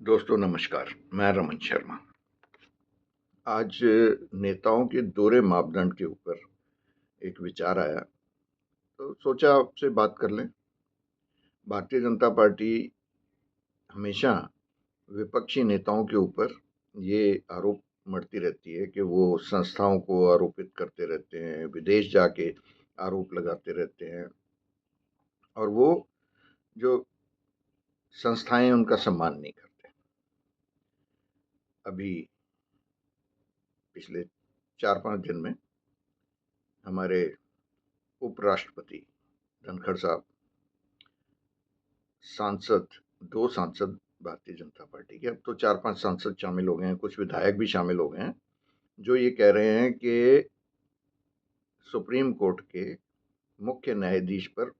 दोस्तों नमस्कार, मैं रमन शर्मा। आज नेताओं के दोहरे मापदंड के ऊपर एक विचार आया, तो सोचा आपसे बात कर लें। भारतीय जनता पार्टी हमेशा विपक्षी नेताओं के ऊपर ये आरोप मढ़ती रहती है कि वो संस्थाओं को आरोपित करते रहते हैं, विदेश जाके आरोप लगाते रहते हैं और वो जो संस्थाएं उनका सम्मान नहीं करते। अभी पिछले 4-5 दिन में हमारे उपराष्ट्रपति धनखड़ साहब, सांसद, 2 सांसद भारतीय जनता पार्टी के, अब तो 4-5 सांसद शामिल हो गए हैं, कुछ विधायक भी शामिल हो गए हैं, जो ये कह रहे हैं कि सुप्रीम कोर्ट के मुख्य न्यायाधीश पर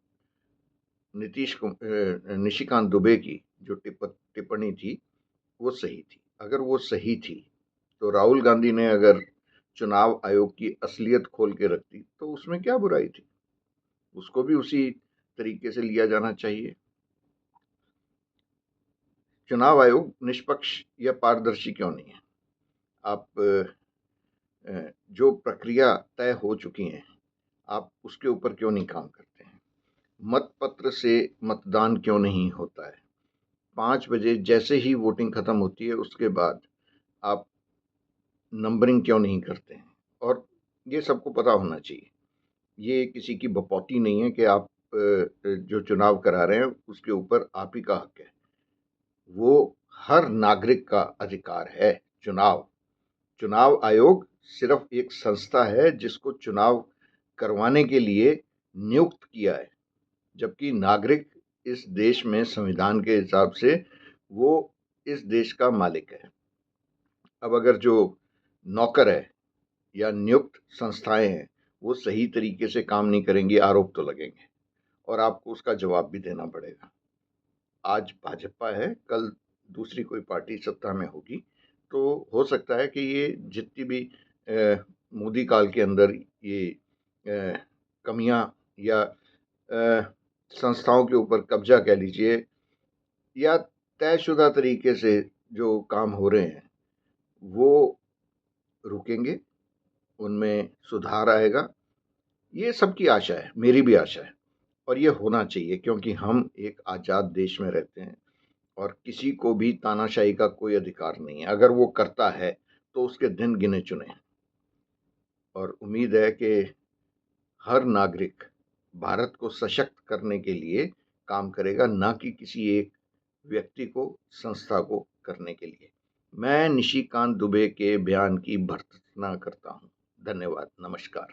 निशिकांत दुबे की जो टिप्पणी थी वो सही थी। अगर वो सही थी तो राहुल गांधी ने अगर चुनाव आयोग की असलियत खोल के रख दी तो उसमें क्या बुराई थी, उसको भी उसी तरीके से लिया जाना चाहिए। चुनाव आयोग निष्पक्ष या पारदर्शी क्यों नहीं है? आप जो प्रक्रिया तय हो चुकी हैं, आप उसके ऊपर क्यों नहीं काम करते हैं? मतपत्र से मतदान क्यों नहीं होता है? 5 बजे जैसे ही वोटिंग खत्म होती है उसके बाद आप नंबरिंग क्यों नहीं करते हैं? और ये सबको पता होना चाहिए। ये किसी की बपौती नहीं है कि आप जो चुनाव करा रहे हैं उसके ऊपर आप ही का हक है। वो हर नागरिक का अधिकार है। चुनाव आयोग सिर्फ एक संस्था है जिसको चुनाव करवाने के लिए नियुक्त किया है, जबकि नागरिक इस देश में संविधान के हिसाब से वो इस देश का मालिक है। अब अगर जो नौकर है या नियुक्त संस्थाएं हैं वो सही तरीके से काम नहीं करेंगी, आरोप तो लगेंगे और आपको उसका जवाब भी देना पड़ेगा। आज भाजपा है, कल दूसरी कोई पार्टी सत्ता में होगी, तो हो सकता है कि ये जितनी भी मोदी काल के अंदर ये कमियां या संस्थाओं के ऊपर कब्जा कह लीजिए या तयशुदा तरीके से जो काम हो रहे हैं वो रुकेंगे, उनमें सुधार आएगा। ये सबकी आशा है, मेरी भी आशा है और ये होना चाहिए, क्योंकि हम एक आज़ाद देश में रहते हैं और किसी को भी तानाशाही का कोई अधिकार नहीं है। अगर वो करता है तो उसके दिन गिने चुने हैं और उम्मीद है कि हर नागरिक भारत को सशक्त करने के लिए काम करेगा, ना कि किसी एक व्यक्ति को, संस्था को करने के लिए। मैं निशिकांत दुबे के बयान की भर्त्सना करता हूँ। धन्यवाद, नमस्कार।